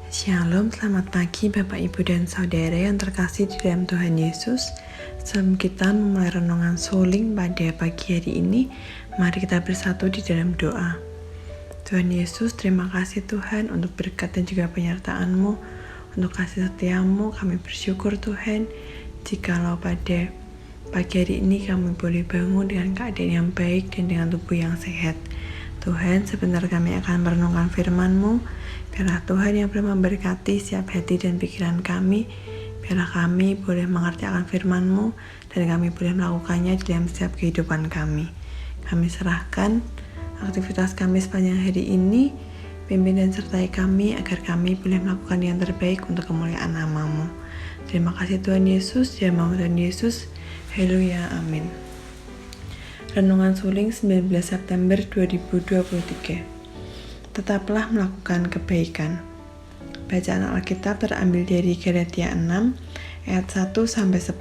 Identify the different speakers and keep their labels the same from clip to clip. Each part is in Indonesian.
Speaker 1: Shalom, selamat pagi Bapak, Ibu, dan Saudara yang terkasih di dalam Tuhan Yesus. Sebelum kita memulai renungan suling pada pagi hari ini, mari kita bersatu di dalam doa. Tuhan Yesus, terima kasih Tuhan untuk berkat dan juga penyertaan-Mu, untuk kasih setia-Mu. Kami bersyukur Tuhan, jikalau pada pagi hari ini kami boleh bangun dengan keadaan yang baik dan dengan tubuh yang sehat. Tuhan, sebentar kami akan merenungkan firman-Mu. Biarlah Tuhan yang boleh memberkati setiap hati dan pikiran kami. Biarlah kami boleh mengerti akan firman-Mu dan kami boleh melakukannya dalam setiap kehidupan kami. Kami serahkan aktivitas kami sepanjang hari ini. Pimpin dan sertai kami agar kami boleh melakukan yang terbaik untuk kemuliaan nama-Mu. Terima kasih Tuhan Yesus, ya mau Tuhan Yesus. Haleluya, amin. Renungan suling 19 September 2023. Tetaplah melakukan kebaikan. Bacaan Alkitab terambil dari Galatia 6 ayat 1-10.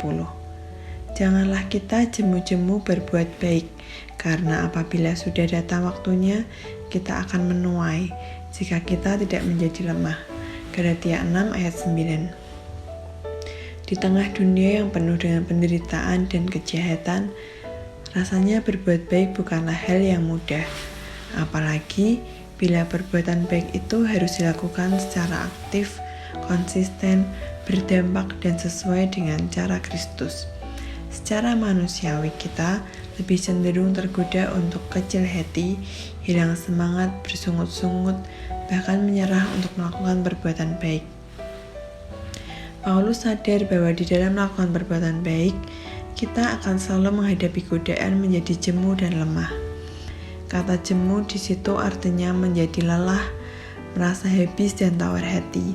Speaker 1: Janganlah kita jemu-jemu berbuat baik, karena apabila sudah datang waktunya, kita akan menuai jika kita tidak menjadi lemah. Galatia 6 ayat 9. Di tengah dunia yang penuh dengan penderitaan dan kejahatan, rasanya berbuat baik bukanlah hal yang mudah, apalagi bila perbuatan baik itu harus dilakukan secara aktif, konsisten, berdampak, dan sesuai dengan cara Kristus. Secara manusiawi kita lebih cenderung tergoda untuk kecil hati, hilang semangat, bersungut-sungut, bahkan menyerah untuk melakukan perbuatan baik. Paulus sadar bahwa di dalam melakukan perbuatan baik, kita akan selalu menghadapi godaan menjadi jemu dan lemah. Kata jemu di situ artinya menjadi lelah, merasa habis dan tawar hati.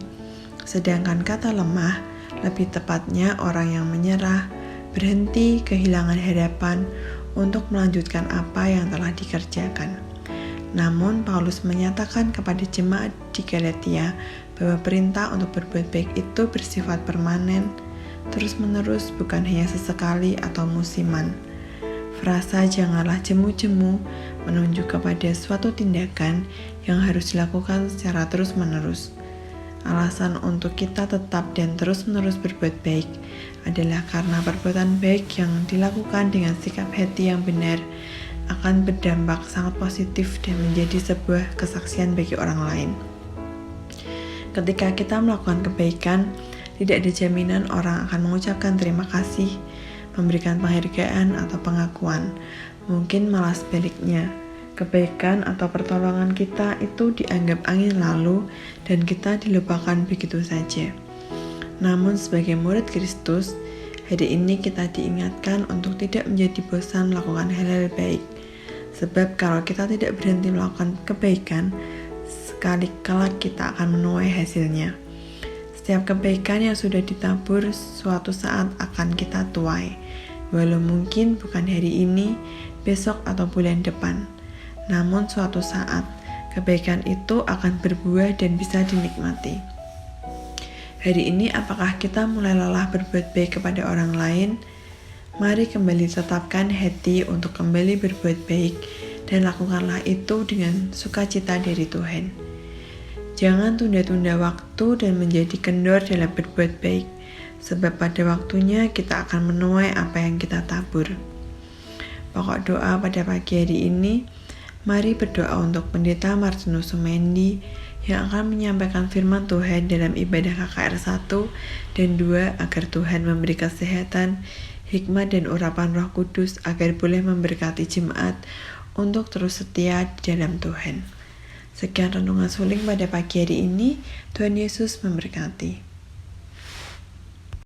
Speaker 1: Sedangkan kata lemah lebih tepatnya orang yang menyerah, berhenti, kehilangan harapan untuk melanjutkan apa yang telah dikerjakan. Namun Paulus menyatakan kepada jemaat di Galatia bahwa perintah untuk berbuat baik itu bersifat permanen, terus-menerus, bukan hanya sesekali atau musiman. Frasa janganlah jemu-jemu menunjuk kepada suatu tindakan yang harus dilakukan secara terus-menerus. Alasan untuk kita tetap dan terus-menerus berbuat baik adalah karena perbuatan baik yang dilakukan dengan sikap hati yang benar akan berdampak sangat positif dan menjadi sebuah kesaksian bagi orang lain. Ketika kita melakukan kebaikan, tidak ada jaminan orang akan mengucapkan terima kasih, memberikan penghargaan atau pengakuan. Mungkin malah sebaliknya, kebaikan atau pertolongan kita itu dianggap angin lalu dan kita dilupakan begitu saja. Namun sebagai murid Kristus, hari ini kita diingatkan untuk tidak menjadi bosan melakukan hal-hal baik. Sebab kalau kita tidak berhenti melakukan kebaikan, sekali-kala kita akan menuai hasilnya. Setiap kebaikan yang sudah ditabur suatu saat akan kita tuai, walau mungkin bukan hari ini, besok, atau bulan depan. Namun suatu saat, kebaikan itu akan berbuah dan bisa dinikmati. Hari ini apakah kita mulai lelah berbuat baik kepada orang lain? Mari kembali tetapkan hati untuk kembali berbuat baik dan lakukanlah itu dengan sukacita dari Tuhan. Jangan tunda-tunda waktu dan menjadi kendor dalam berbuat baik, sebab pada waktunya kita akan menuai apa yang kita tabur. Pokok doa pada pagi hari ini, mari berdoa untuk Pendeta Martinus Sumendi yang akan menyampaikan firman Tuhan dalam ibadah KKR 1 dan 2 agar Tuhan memberi kesehatan, hikmat dan urapan Roh Kudus agar boleh memberkati jemaat untuk terus setia di dalam Tuhan. Sekian renungan suling pada pagi hari ini. Tuhan Yesus memberkati.